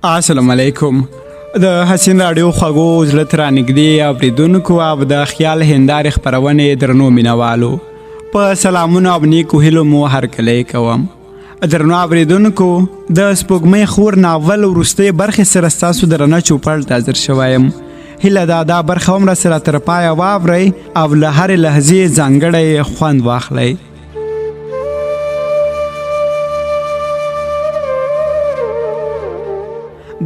السلام علیکم. د حسین راډیو خوږو زړه ته رانږدې اورېدونکو او د خیال هندارې خپرونې درنو مینوالو په سلامونو او نیکو هیلو مو هرکلی کوم. درنو اورېدونکو د سپوږمۍ خور ناول وروستۍ برخې سره ستاسو درنه چوپړ ته حاضر شوی یم. هیله ده دا برخه هم راسره تر پایه واورئ او له هرې لحظې ځانګړی خوند واخلئ.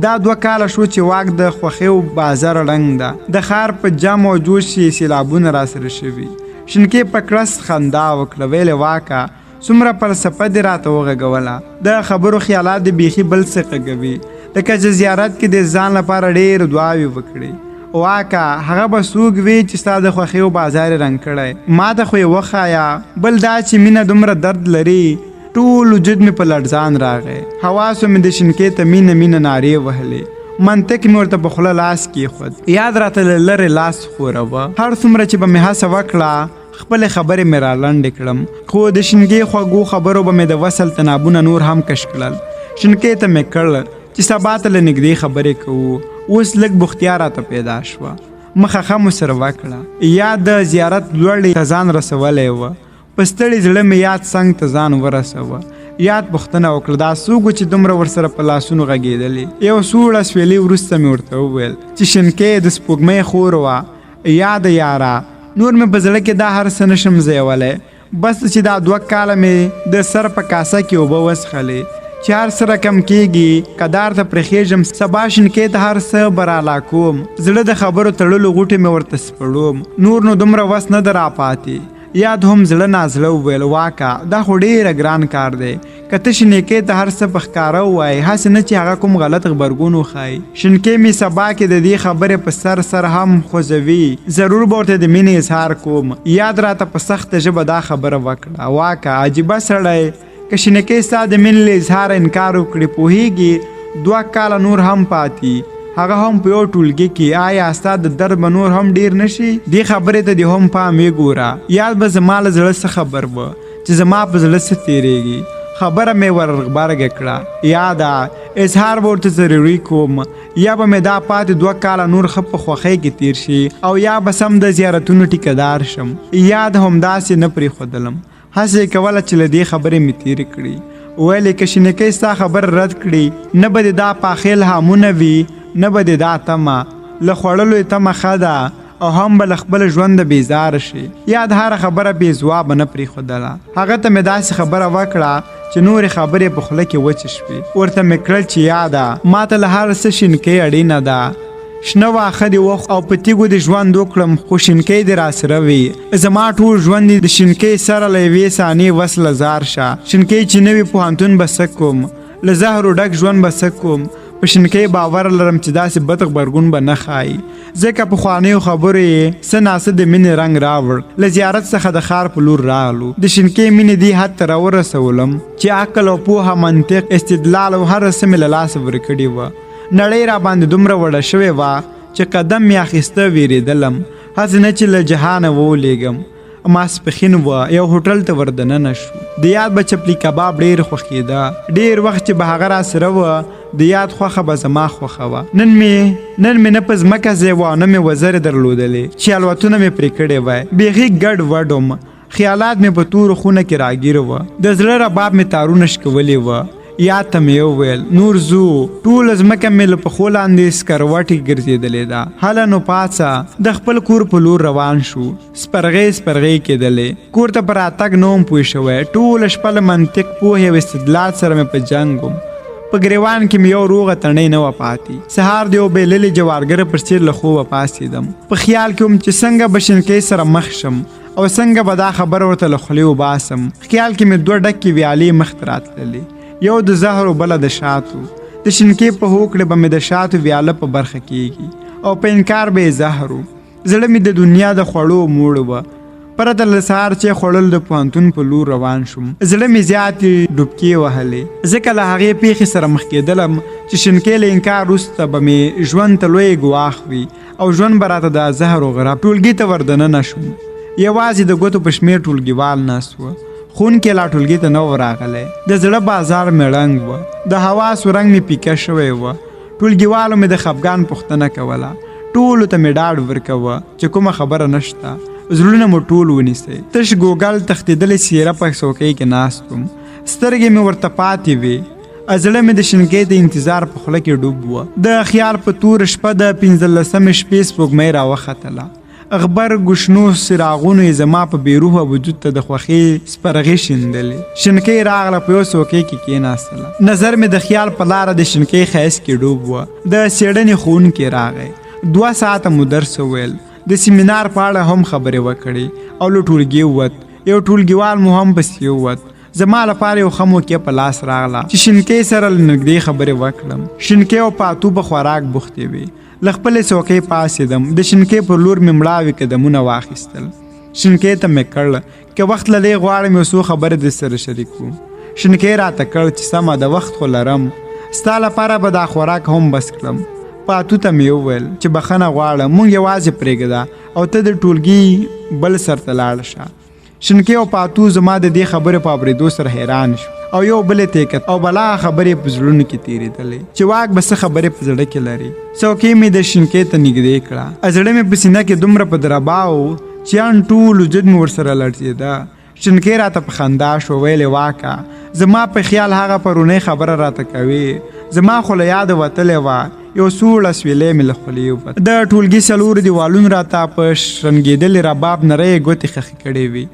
دا 2 کاله شو چې واک د خوښیو بازار ړنګ ده. د ښار په جم او جوش کې سیلابونه راسره شوي. شینکې په کړس خندا وکړه، ویلې واکه څومره فلسفه دې راته وغږوله. د خبرو خیالات دې بیخي بل څه غږوي، لکه چې زیارت کې د ځان لپاره ډېر دعاوې وکړي. واکه هغه به څوک وي چې ستا د خوښیو بازار یې رنګ کړی. ما ته خو یې وښایه. بل دا چې مینه دومره درد لري. ټول وجود مې په لړزان راغی. حواسو مې د شینکې ته مینه مینه نارې وهلې. منطق مې ورته په خوله لاس کېښود. یاد راته له لرې لاس خوروه. هر څومره چې به مې هڅه وکړه خپلې خبرې مې رالنډې کړم، خو د شینکې خوږو خبرو به مې د وصل تنابونه نور هم کش کړل. شینکې ته مې کړل چې سبا ته له نږدې خبرې کوو. اوس لږ بوختیا راته پیدا شوه. مخه ښه مو سره وکړه. یا د زیارت لوړې ته ځان رسولی وه. په ستړي زړه مې یاد څنګ ته ځان ورسوه. یاد پوښتنه وکړه دا څوک و چې دومره ورسره په لاسونو غږېدلې. یو څو شپېلې وروسته مې ورته وویل چې شینکې د سپوږمۍ خور وه. یاد یاره نور مې په زړه کې دا هر څه نشم ځایولی، بس چې دا 2 کاله مې د سر په کاسه کې اوبه وڅښلې چې هر څه رقم کېږي. کدار ته پرېښېږم سبا شینکې ته هر څه برالا کوم. زړه د خبرو تړلو غوټې مې ورته سپړوم. نور نو دومره وس نه ده راپاتې. یاد هم زړه نازله وویل واکه دا خو ډېره ګران کار دی. که ته شینکې ته هر څه په ښکاره ووایې، هسې نه چې هغه کوم غلط غبرګون وښایي. شینکې مې سبا کې د دې خبرې په سر هم خوځوي. ضرور به ورته د مینې اظهار کوم. یاد راته په سخته ژبه دا خبره وکړه. واکه عجیبه سړی، که شینکې ستا د مینې له اظهاره انکار وکړي، پوهېږي 2 کاله نور هم پاتې، هغه هم په یو ټولګي کې. آیا ستا د درد به نور هم ډیر نشي؟ دې خبرې ته دې هم پام وګوره. یاد به زما له زړه څه خبر وه چې زما په زړه څه تېرېږي. خبره مې ورغبرګه کړه. یاده اظهار به ورته ضروري کوم، یا به مې دا پاتې 2 کاله نور ښه په خوښۍ کې تېر شي، او یا به سم د زیارتونو ټیکهدار شم. یاد همداسې نه پرېښودلم. هڅه یې کوله چې له دې خبرې مې تېرې کړي. ویلې که شینکۍ ستا خبر رد کړي، نه به دې دا پاخیل هامونه وي، نه به دې دا تمه. له خوړلو یې تمه ښه ده، او هم به له خپل ژونده بیزاره شي. یاد هره خبره بې ځوابه نه پرېښودله. هغه ته مې داسې خبره وکړه چې نورې خبرې په خوله کې وچې شوې. ورته مې کړل چې یاده ما ته له هر څه شینکۍ اړینه ده. شنه واښه دې وخت او په تیږو دې ژوند وکړم، خو شینکۍ دې راسره وي. زما ټول ژوند دې د شینکۍ سره له 1 ثانیې وصله زار شه. شینکۍ چې نه وي پوهنتون به څه کوم، له زهرو ډک ژوند به څه کوم. په شینکۍ باور لرم چې داسې بد غبرګون به نه ښایي، ځکه پخوانیو خبرو یې څه ناڅه د مینې رنګ راوړ. له زیارت څخه د ښار په لور راغلو. د شینکۍ مینې دې حد ته راورسولم چې عقل او پوهه، منطق، استدلال او هر څه مې له لاسه ورکړي وه. نړۍ را باندې دومره وړه شوې وه چې قدم مې اخیسته وېرېدلم. هسې نه چې له جهانه وولېږم. ماسپښین وه، یو هوټل ته ور دننه شو. د یاد به چپلي کباب ډېر خوښېده. ډېر وخت چې به هغه راسره وه، د یاد خوښه به زما خوښه وه. نن مې نه په ځمکه ځای وه، نه مې وزرې درلودلې چې الوتونه مې پرې کړې وای. بیخي ګډ وډ وم. خیالات مې په تورو خونه کې راګیر وه. د زړه رباب مې تارونه شکولې وه. یاد ته مې وویل نور ځو. ټوله ځمکه مې له پښو لاندې سکروټې ګرځېدلې ده. هله نو پاڅه. د خپل کور په لور روان شو. سپرغۍ کېدلې. کور ته په راتګ نه وم پوه شوی. ټوله شپه له منطق، پوهې او استدلال سره مې په جنګ وم. په ګریوان کې مې یو روغه تڼۍ نه وه پاتې. سهار د یو بېللې جوارګره پر څېر له خوبه پاڅېدم. په خیال کې وم چې څنګه به شینکۍ سره مخ شم او څنګه به دا خبره ورته له خولې وباسم. خیال کې مې 2 ډکې ویالې مخ ته راتللې، یو د زهرو بله د شاتو. د شینکۍ په هوکړې به مې د شاتو ویاله په برخه کېږي، او په انکار به یې زهرو. زړه مې د دنیا د خوړو موړ وه. پرته له سهار چې خوړل د پوهنتون په لور روان شوم. زړه مې زیاتې ډوبکې وهلې، ځکه له هغې پیښې سره مخ کېدلم چې شینکۍ له انکار وروسته به مې ژوند ته لوی ګواښ وي، او ژوند به راته د زهرو غرب. ټولګي ته ور دننه شوم. یوازې د ګوتو په شمېر ټولګیوال ناست وه. ښوونکی لا ټولګي ته نه و راغلی. د زړه بازار مې ړنګ و. د هوا سورنګ مې پیکه شوی و. ټولګیوالو مې د خفګان پوښتنه کوله. ټولو ته مې ډاډ ورکوه چې کومه خبره نشته، زړونه مو ټول ونیسئ. تش ګوګل تښتېدلې څېره په څوکۍ کې ناست وم، سترګې مې ورته پاتې وې، زړه مې د شینکۍ د انتظار په خوله کې ډوب وه. د خیال په توره شپه د 15مې شپې سپوږمۍ راوختله. غبرګو شنو څراغونو یې زما په بېروحه وجود ته د خوښۍ سپرغې شیندلې. شینکۍ راغله، په یو څوکۍ کې کېناستله. نظر مې د خیال په لاره د شینکۍ ښایست کې ډوب وه. د څېړنې ښوونکی راغی، 2 ساعته مو درس وویل، د سیمینار په اړه هم خبرې وکړې او له ټولګي ووت. یو ټولګیوال مو هم پسې ووت. زما لپاره یو ښه موقع په لاس راغله چې شینکۍ سره له نږدې خبرې وکړم. شینکۍ او پاتو په خوراک بوختې وې. له خپلې څوکۍ پاڅېدم، د شینکۍ پر لور مې مړاوي قدمونه واخیستل. شینکۍ ته مې کړل که وخت له دې غواړم یو څو خبرې در سره شریک کړو. شینکۍ راته کړ چې سمه د وخت خو لرم، ستا لپاره به دا خوراک هم بس کړم. پاتو ته مې وویل چې بخښنه غواړم، موږ یوازې پرېږده او ته د ټولګي بل سر ته لاړ شه. شینکۍ او پاتو زما د دې خبرې په اورېدو سره حیران شو او یو بلې ته یې او بلا خبرې په زړونو کې تېرېدلې چې واک به څه خبرې په زړه کې لري. څوکۍ مې د شینکۍ ته نږدې کړه، زړه مې په سینه کې دومره په دربا و چې ان ټول وجود مې ورسره لړزېده. شینکۍ راته په خندا شو، ویلې واکه زما په خیال هغه پرونۍ خبره راته کوي، زما خو له یاده وتلې وه. یو سوړ اسویلی مې له خولې ووت. د ټولګي څلورو دیوالونو راته په شرنګېدلې رباب نرۍ ګوتې خښې کړې وې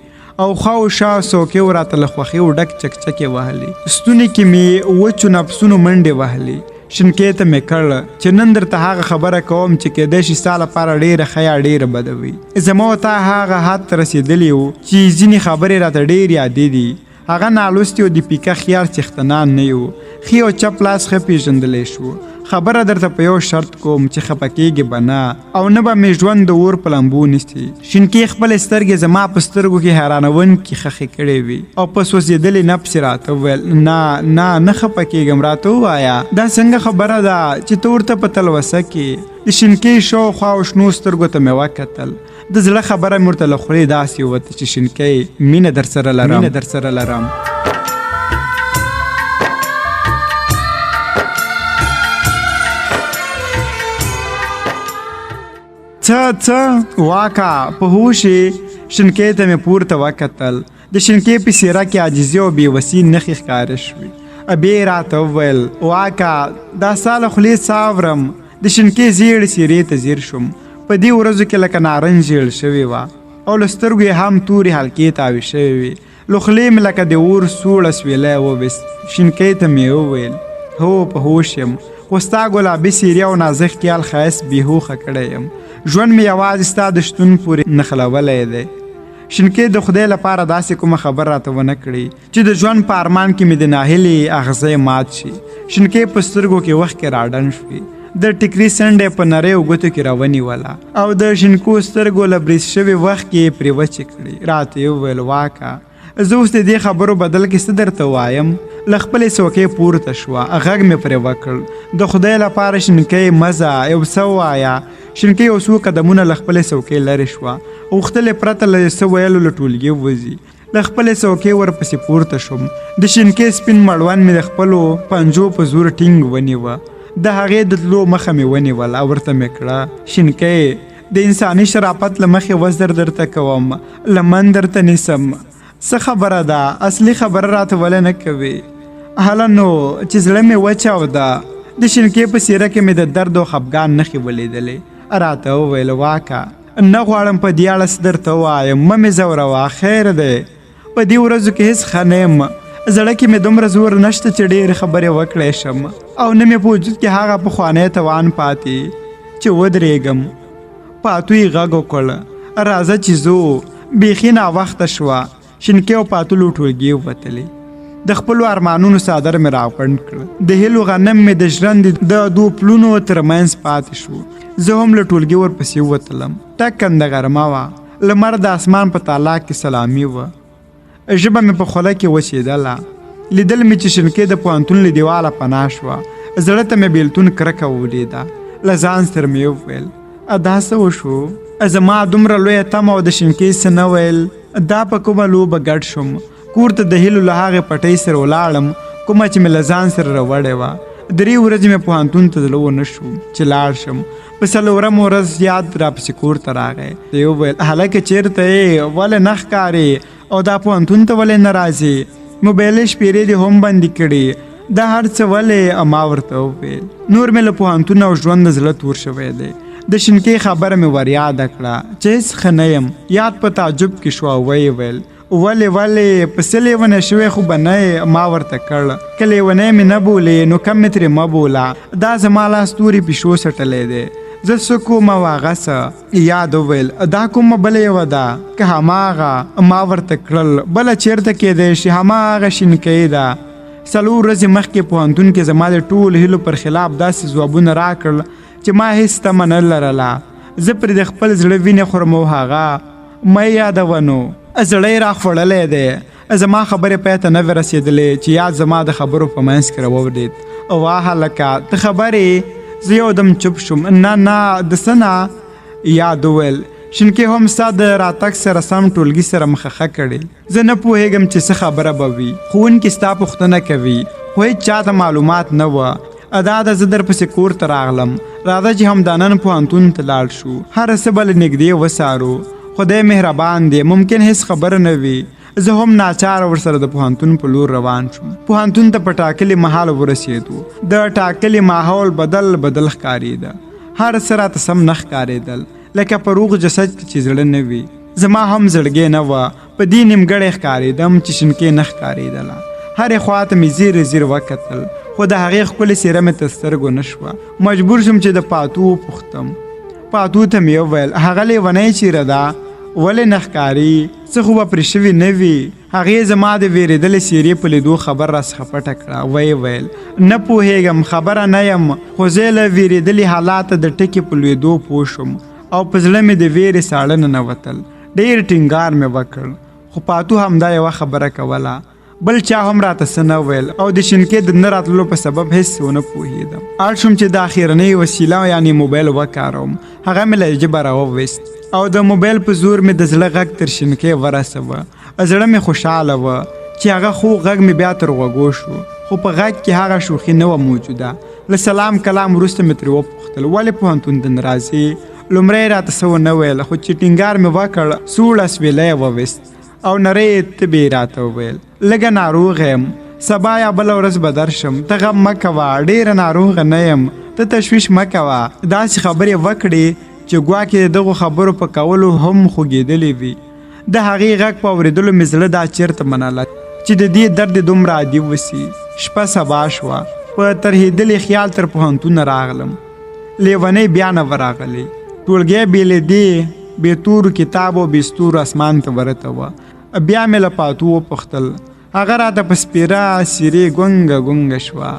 او خوا و شا څوکۍ راته له خوښیو ډک چکچکې وهلې. ستوني کې مې وچو نفسونو منډې وهلې. شینکۍ ته مې کړل چې نن درته هغه خبره کوم چې کېدای شي ستا لپاره ډېره ښه یا ډېره بده وي. زما او تا هغه حد ته رسېدلی وو چې ځینې خبرې راته ډېر یادې دي. هغه نالوستي او د پیکه خیال څښتنان نه یو، ښي او چپ لاس ښه پېژندلی شو. خبره درته په یو شرط کوم چې خفه کېږې به نه او نه به مې ژوند د اور په لمبو نیسي. شینکۍ خپلې سترګې زما په سترګو کې حیرانونکې خښې کړې وې او په سوځېدلې نفس یې راته وویل نه خفه کېږم، راته ووایه دا څنګه خبره ده چې ته ورته په تلوسه کې. د شینکۍ شاوخوا او شنو سترګو ته مې وکتل. د زړه خبره مې ورته له خولې داسې ووته چې شینکۍ مینه در سره لرم. څه واکه په هوښ شینکۍ ته مې پورته وکتل. د شینکۍ په څېره کې عاجزي او بېوسي نښې ښکاره شوې. بیا یې راته وویل واکه دا ستا له خولې څه اورم. د شینکۍ زیړې څېرې ته ځیر شوم. په دې ورځو کې لکه نارنج ژیړ شوې وه او له سترګو یې هم تورې حلقې تاوې شوې وې. له خولې مې لکه د اور سوړ اسویلی وویست. شینکۍ ته مې وویل هو په هوښ یم، خو ستا ګلابي څېرې او نازک خیال ښایست بېهوښه کړی یم. ژوند مې یوازې ستا د شتون پورې نښلولی دی. شینکۍ د خدای لپاره داسې کومه خبر راته ونه کړي چې د ژوند په ارمان کې مې د ناهیلې اغزی مات شي. شینکۍ په سترګو کې وښکې راډن شوې. د ټیکري څنډه په نریو ګوتو کې راونیوله او د شینکو سترګو له بریز شوي وخت کې پرې وچې کړې. راته یې وویل واکه زه اوس د دې خبرو بدل کې څه درته وایم. له خپلې څوکۍ پورته شوه، غږ مې پرې وکړ د خدای لپاره شینکۍ مزه یو څه ووایه. شینکۍ یو څو قدمونه له خپلې څوکۍ لرې شوه، غوښتل یې پرته له څه ویلو له ټولګي ووځي. له خپلې څوکۍ ورپسې پورته شوم. د شینکۍ سپین مړوند مې د خپلو پنجو په زور ټینګ ونیوه. د هغې د تلو مخه مې ونیوله او ورته مې کړه شینکۍ د انساني شرافت له مخې وزر درته کوم، لمن درته نیسم. څه خبره ده؟ اصلي خبره راته ولې نه کوې؟ هله نو چې زړه مې وچاوده. د شینکۍ په څېره کې مې د درد او خفګان نښې ولیدلې. راته وویل واکه نه غواړم په دې اړه څه درته ووایم، مه مې ځوروه، خیر دی. په دې ورځو کې هېڅ ښه نه یم. زړه کې مې دومره زور نشته چې ډېرې خبرې وکړی شم او نه مې په وجود کې هغه پخوانی توان پاتې چې ودرېږم. پاتو یې غږ وکړ راځه چې ځو. بیخي ناوخته شوه. شینکۍ او پاتو له ټولګي ووتلې. د خپلو ارمانونو څادر مې راغونډ کړ. د هیلو غنم مې د ژرندې د دوو پلونو ترمنځ پاتې شو. زه هم له ټولګي ورپسې ووتلم. ټکنده غرمه وه. لمر د اسمان په تالا کې سلامي وه. ژبه مې په خوله کې وچېدله. لیدل مې چې شینکۍ د پوهنتون له دیواله پناه شوه. زړه ته مې بېلتون کرکه ولیده. له ځان سره مې وویل دا څه وشو؟ زما دومره لویه تمه او د شینکۍ څه نه ویل. دا په کومه لوبه ګډ شوم. کور ته د هیلو له هغې پټۍ سره ولاړم کومه چې مې له ځان سره راوړې وه. 3 ورځې مې پوهنتون ته تلو نه شو چې لاړ شم. په 4 ورځ یاد راپسې کور ته راغی. دی وویل هلکه چېرته یې، ولې نه ښکارې او دا پوهنتون ته ولې نه راځې؟ موبایل شپېرې دې هم بندې کړي، دا هر څه ولې؟ ما ورته وویل نور مې له پوهنتون او ژوند د زړه تور شوی دی. د شینکۍ خبره مې ور یاده کړه چې هېڅ ښه نه یم. یاد په تعجب کې شوه. ویې ویل ولې پسې لیونی شوی خو به نه یې؟ ما ورته کړ که لیونی مې نه بولې نو کم مې ترې مه بوله، دا زما لاس تورې پیشو سټلی دی، زه څه کوم او هغه څه. یاد وویل دا کومه بله یوه ده که هماغه؟ ما ورته کړل بله چېرته کیدی شي، هماغه شینکۍ ده. 4 ورځې مخکې پوهنتون کې زما د ټولو هیلو پر خلاف داسې ځوابونه راکړل چې ما هېڅ تمه نه لرله. زه پرې د خپل زړه وینې خورم او هغه مې یادوه نو زړه یې راخوړلی دی. زما خبرې پای ته نه وې رسېدلې چې یاد زما د خبرو په منځ کې راووړېد. واه هلکه ته خبرې؟ زه یو دم چوپ شوم. نه د څه نه؟ یاد وویل شینکۍ هم ستا د راتګ سره سم ټولګي سره مخه کړې. زه نه پوهېږم چې څه خبره به وي. ښوونکي ستا پوښتنه کوي خو هېڅ چاته معلومات نه وه. ادا د زه درپسې کور ته راغلم. راځه چې همدا نن پوهنتون ته لاړ شو، هر څه به له نږدې وڅارو. خدای مهربان دی، ممکن هېڅ خبره نه وي. زه هم ناچاره ورسره د پوهنتون په لور روان شوم. پوهنتون ته په ټاکلي مهال ورسېدو. د ټاکلي ماحول بدل ښکارېده. هر څه راته سم نه ښکارېدل، لکه په روغ جسد کې چې زړه نه وي. زما هم زړګی نه وه. په دې نیمګړی ښکارېدم چې شینکۍ نه ښکارېدله. هرې خوا ته مې زیر وکتل خو د هغې ښکلې څېره مې تر سترګو نه شوه. مجبور شوم چې د پاتو وپوښتم. پاتو ته مې وویل هغه لیونۍ چیرې ده، ولې نه ښکاري؟ څه خو به پرې شوي نه وي؟ هغې زما د ویرېدلې څېرې په لیدو خبر راڅخه پټه کړه. ویې ویل نه پوهېږم، خبره نه یم، خو زه له ویرېدلې حالاته د ټکي په لوېدو پوه شوم او په زړه مې د ویرې ساړه ننوتل. ډېر ټینګار مې وکړ خو پاتو همدا یوه خبره کوله، بل چا هم راته څه نه ویل او د شینکۍ د نه راتلو په سبب هېڅ ونه پوهېدم. اړ شوم چې د اخرنۍ وسیله یعنې موبایل وکاروم. هغه مې له جیبه راوویست او د موبایل په زور مې د زړه غږ تر شینکۍ ورسوه. زړه مې خوشحاله وه چې هغه خو غږ مې بیا تر غوږو شو، خو په غږ کې هغه شوخي نه وه موجوده. له سلام کلام وروسته مې ترې وپوښتل ولې پوهنتون ته نه راځې؟ لومړی راته څه ونه ویل، خو چې ټینګار مې وکړ 16 اسویلی یې وویست او نری طبې راته وویل لږه ناروغه یم، سبا یا بله ورځ به درشم، ته غم مه کوه، ډېره ناروغه نه یم، ته تشویش مه کوه. داسې خبرې وکړې چې ګواکې د دغو خبرو په کولو هم خوږېدلې وي. د هغې غږ په اورېدلو مې زړه دا چېرته منله چې د دې درد دومره عادي وسي. شپه سبا شوه. په ترهېدلې خیال تر پوهنتونه راغلم. لیونۍ بیا نه ورغلی. ټولګی بې له دې بې تورو کتاب او بې ستورو اسمان ته ورته وه. بیا مې له پاتو وپوښتل. هغه راته په سپېره څېرې ګونګه شوه.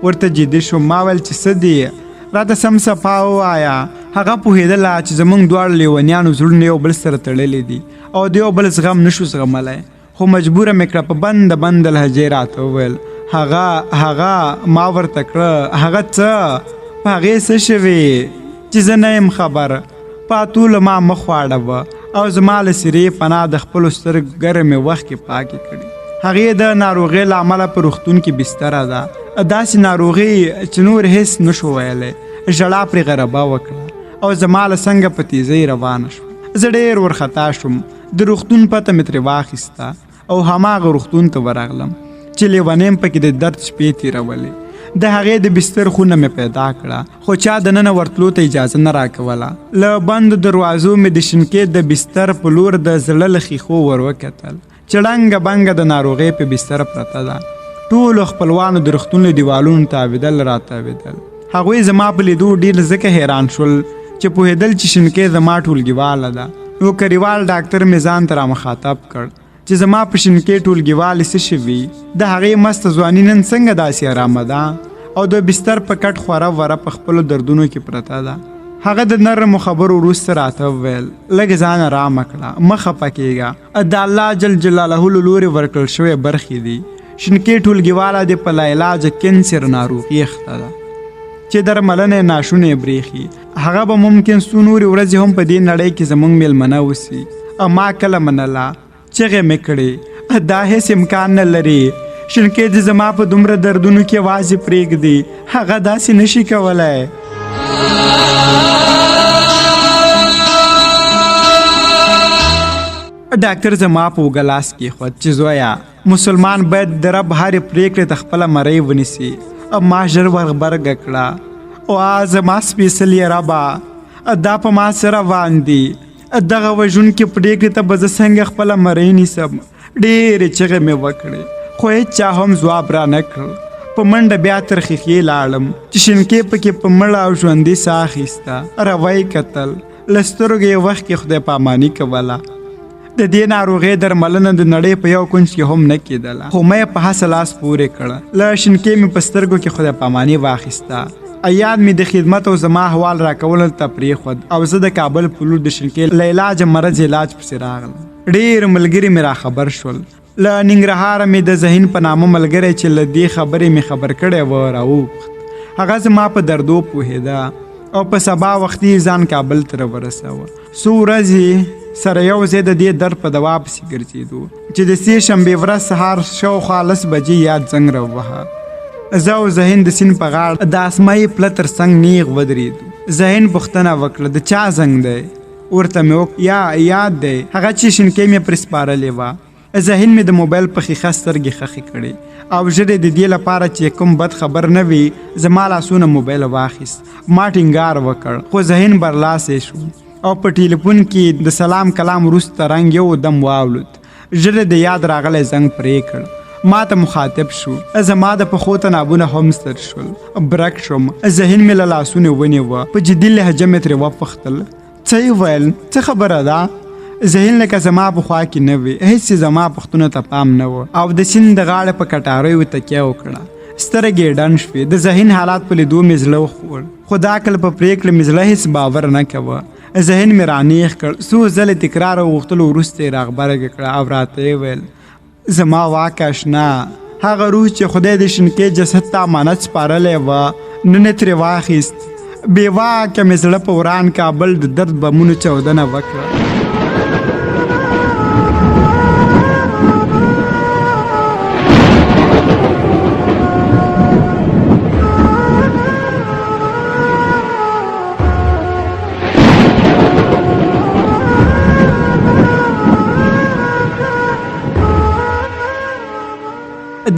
ورته جدي شوم. ما ویل چې څه دي؟ راته سم صفا ووایه. هغه پوهېدله چې زموږ دواړو لیونیانو زړونه یو بل سره تړلي دي او د یو بل زغم نشو زغملی، خو مجبوره مې کړه. په بنده لهجې راته وویل هغه ما ورته کړه هغه څه؟ په هغې څه شوي چې زه نه یم خبر؟ پاتو له ما مخ واړوه او زما له څېرې پناه د خپلو سترګو ګرمې وخت کې پاکې کړي. هغې د ناروغۍ له امله په روغتون کې بستره ده. داسې ناروغي چې نور هېڅ نشو ویلی. ژړا پرې غربه وکړه او زما له څنګه په تیزۍ روانه شوه. زه ډېر ورخطا شوم. د روغتون پته مې ترې واخیسته او هماغه روغتون ته ورغلم چې لیونۍ م پکې د درد شپې تېرولې. د هغې د بستر خونه مې پیدا کړه خو چا د ننه ورتلو ته اجازه نه راکوله. له بندو دروازو مې د شینکۍ د بستر په لور د زړه له ښیښو ور وکتل چې ړنګه بنګه د ناروغۍ په بستر پرته ده. ټولو خپلوانو د روغتون له دیوالونو تاوېدل راتاوېدل. هغوی زما په لیدو ډېر ځکه حیران شول چې پوهېدل چې شینکۍ زما ټولګیواله ده. نو کریوال ډاکټر مې ځان ته رامخاطب کړ چې زما په شینکۍ ټولګیوالې څه شوي؟ د هغې مسته ځواني نن څنګه داسې ارامه ده او د بستر په کټ خوره وره په خپلو دردونو کې پرته ده. هغه د نرمو خبرو وروسته راته وویل لږ ځان ارامه کړه، مه خفه کېږه، د الله جل جلاله له لورې ورکړل شوې برخې دي. شینکۍ ټولګیواله دې په لاعلاجه کینسر ناروغي اخته ده چې درملنه ناشونې برېښي. هغه به ممکن څو نورې ورځې هم په دې نړۍ کې زموږ میلمنه وسي. ما کله منله، چغې مې کړې دا هېڅ امکان نه لري. شنکې د زما په دومره دردونو کې یوازې پرېږدي، هغه داسې نشي کولی. ډاکټر زما په اوږه لاس کېښود چې زویه، مسلمان باید د رب هرې پرېکړې ته خپله مرۍ ونیسي. ما ژر ورغبرګه کړه، او زما سپېڅلې ربه، دا په ما څه روان دي؟ دغه وژونکې پرېکړې ته به زه څنګه خپله مرۍ نیسم؟ ډېرې چغې مې وکړې، خو هېچا هم ځواب را نه کړ. په منډه بیا تر ښیښې لاړم چې شینکې پکې په مړه او ژوندي ساه اخیسته. روی کتل، له سترګو یې وښکې خدای پاماني کوله. د دې ناروغۍ درملنه د نړۍ په یو کونج کې هم نه کېدله، خو مې په هڅه لاس پورې کړه. له شینکې مې په سترګو کې خدای پاماني واخیسته. ایاد مې د خدمت او زما احوال راکولو ته پرېښود، او زه د کابل په لور د شینکې له علاجه مرض علاج پسې راغلم. ډېر ملګري مې راخبر شول. له ننګرهاره مې د ذهین په نامه ملګری چې له دې خبرې مې خبر کړی و راوغوښت. هغه زما په دردو پوهېده او په سبا وختي ځان کابل ته راورسوه. څو ورځې سره یو ځای د دې درد په دوا پسې ګرځېدو چې د سې شنبې ورځ سهار شاوخوا 10 بجې یاد زنګ راووهه. زه او ذهین د سیند په غاړه د اسمایي پله تر څنګ نیغ ودرېدو. ذهین پوښتنه وکړه د چا زنګ دی؟ ورته مې یاد دی، هغه چې شینکۍ مې پرې سپارلې وه. ذهین مې د موبایل په ښیښه سترګې خښې کړې او ژر د دې لپاره چې کوم بد خبر نه وي زما لاسونه موبایل واخیست. ما ټینګار وکړ، خو ذهین برلاسې شو او په ټیلیفون کې د سلام کلام وروسته رنګ یو دم واولود. ژر د یاد راغلی زنګ پرې کړ. ما ته مخاطب شو. زما د پښو تنابونه هم ستر شول. برک شوم. ذهین مې له لاسونو ونیوه. په جدي لهجه مې ترې وپوښتل، څه یې ویل؟ څه خبره ده؟ ذهین لکه زما په خوا کې نه وي، هېڅ زما پوښتنو ته پام نه و، او د سیند د غاړې په کټاریو تکیه وکړه. سترګې ډنډ شوې. د ذهین حالات په لیدو مې زړه وخوړ، خو دا کله په پرېکړه مې زړه هېڅ باور نه کوه. ذهین مې رانیغ کړ. څو ځلې تکرار او غوښتلو وروسته یې راغبرګه کړه او راته یې ویل، زما واک اشنا، هغه روح چې خدای د شینکۍ جسد ته امانت سپارلی وه نن یې ترې واخیست. بې واکه مې زړه په وران کابل د درد بمونو چاودنه وکړه.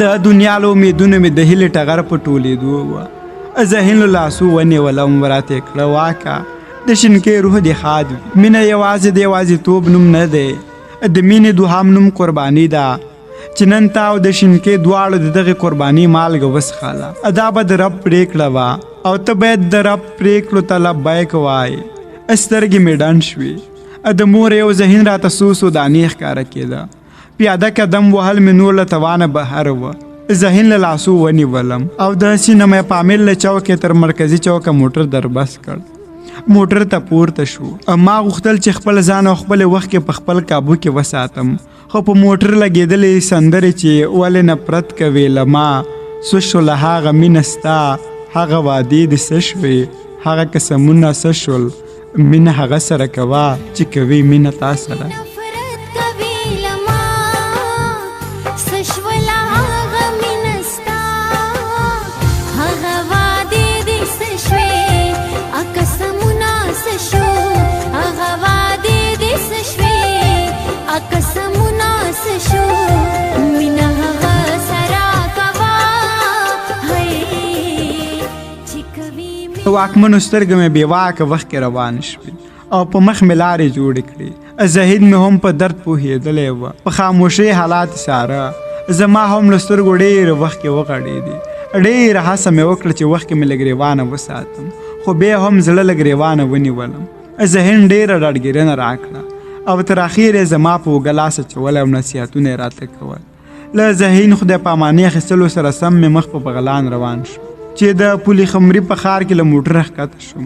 د دنیا له امیدونو مې د هیلې ټغر په ټولېدو وه. ذهین له لاسو ونیولم، راته یې کړه، واکه د شینکۍ روح دې ښاد وي. مینه یوازې د یوازیتوب نوم نه دی، د مینې دوهم نوم قرباني ده، چې نن تا او د شینکۍ دواړو د دغې قرباني مالګه وڅښله. دا به د رب پرېکړه وه او ته باید د رب پرېکړو ته لبیک وایې. سترګې مې ډنډ شوې. د مور یو ذهین راته څو دانې ښکاره کېده. پیاده قدم وهل مې نور له توانه بهر وه. ذهین له لاسو ونیولم او داسې نه مې پامیر له چوکې تر مرکزي چوکه موټر در بس کړ. موټر ته پورته شو. ما غوښتل چې خپل ځان او خپل وخت کې په خپل کابو کې وساتم، خو په موټر لګېدلې سندرې چې ولې نفرت کوې له ما، څه شو له هغه مینه ستا، هغه وعدې دې څه شوې، هغه قسمونه څه شول، مینه هغه سره کوه چې کوي مینه تا سره. واکمنو سترګې مې بې واکه وخت کې روان شوې او په مخ مې لارې جوړې کړې. ذهین مې هم په درد پوهېدلی وه. په خاموشۍ حالات څاره. زما هم له سترګو ډېر وخت کې وغړېدې. ډېره هڅه مې وکړه چې وخت کې مې لږ ریوانه وساتم، خو بیا هم زړه لږ ریوانه ونیولم. ذهین ډېره ډاډګیرنه راکړه او تر اخره یې زما په اوږه لاس اچولی او نصیحتونه یې راته کول. له ذهین خدای پاماني اخیستلو سره سم مې مخ په بغلان روان شو چې د پولي خمري په ښار کې له موټره ښکته شوم.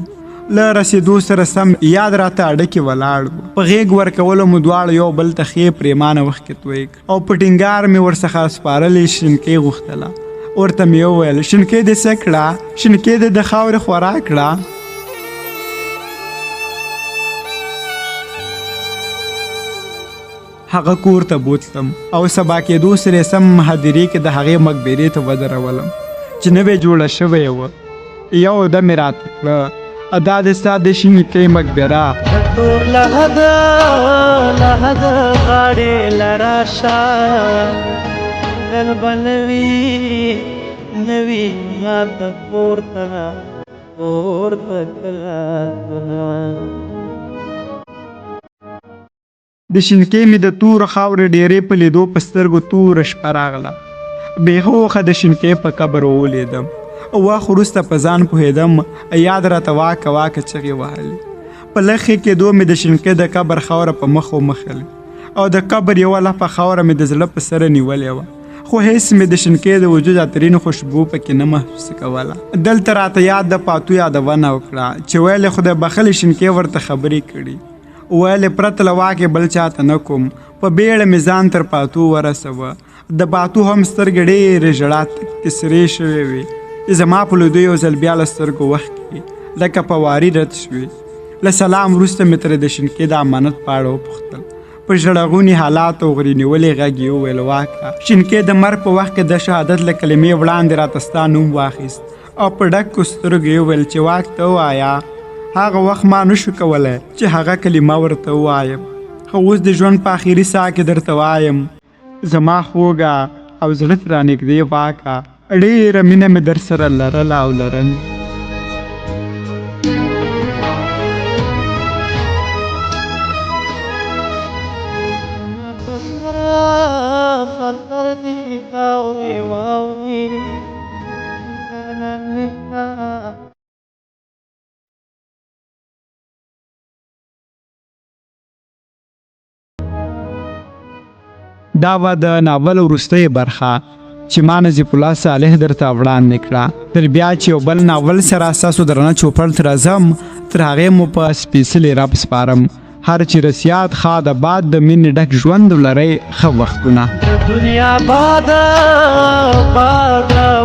له رسېدو سره سم یاد راته اډکې ولاړ و. په غېږ ورکولو مو دواړه یو بل ته ښې پرېمانه وخت کې توی او په ټینګار مې ورڅخه سپارلې شینکۍ غوښتله. ورته مې وویل، شینکۍ دې څه کړه؟ شینکۍ دې د خاورې خورا کړه؟ هغه کور ته بوتلم او سبا کېدو سره سم هدیرې کې د هغې مقبرې ته ودرولم چې نوې جوړه شوې وه. یو دم یې راته کړه دا د ستا د شینکۍ مقبره. ټول لحد غاړې لراشه دل به نوي یاد پورته د شینکۍ مې د تور خاورې ډېرې په لیدو په سترګو توره شپه راغله. بې هوښه د شینکۍ په قبر ولیدم. وخت وروسته په ځان پوهېدم یاد راته واکه واکه چغې وهلې. په لښې کېدو مې د شینکۍ د قبر خاوره په مخ ومخلې او د قبر یوه لپه خاوره مې د زړه په سره نیولې وه، خو هېڅ مې د شینکۍ د وجود عطرین خوشبو پکې نه محسوسه کوله. دلته راته یاد د پاتو یادونه وکړه چې ویلې خدای بخلې شینکۍ ورته خبرې کړي. ویلې پرته له واکې بل چاته نه کوم. په بیړه مې ځان تر پاتو ورسوه. د پاتو هم سترګې ډېرې ژړا تکې سرې شوې وې چې زما په لیدو یو ځل بیا له سترګو اوښکې لکه په واري رد شوې. له سلام وروسته مې ترې د شینکۍ د امانت په اړه وپوښتل. په ژړغوني حالاتو او غري نیولې غږ یې وویل واکه شینکۍ د مرګ په وخت کې د شهادت له کلمې وړاندې راته ستا نوم واخیست او په ډکو سترګو یې وویل چې واک ته ووایه. هغه وخت ما نشو کولی چې هغه کلمه ورته ووایم، خو اوس د ژوند په آخري ساه کې درته وایم زما خوږه او زړه ته رانږدې واکه ډېره مینه مې در سره لرله او لرل. دا به د ناول وروستۍ برخه چې ما نظیف الله صالح درته وړاندې کړه. تر بیا چې یو بل ناول سره ستاسو درنه چوپړ ته راځم، تر هغې مو په سپېڅلي رب سپارم. هر چې رسیات ښه د باد د مینې ډک ژوند ولرئ، ښه وختونه. دنیا باد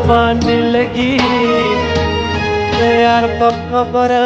باندې لګي د یار په خبره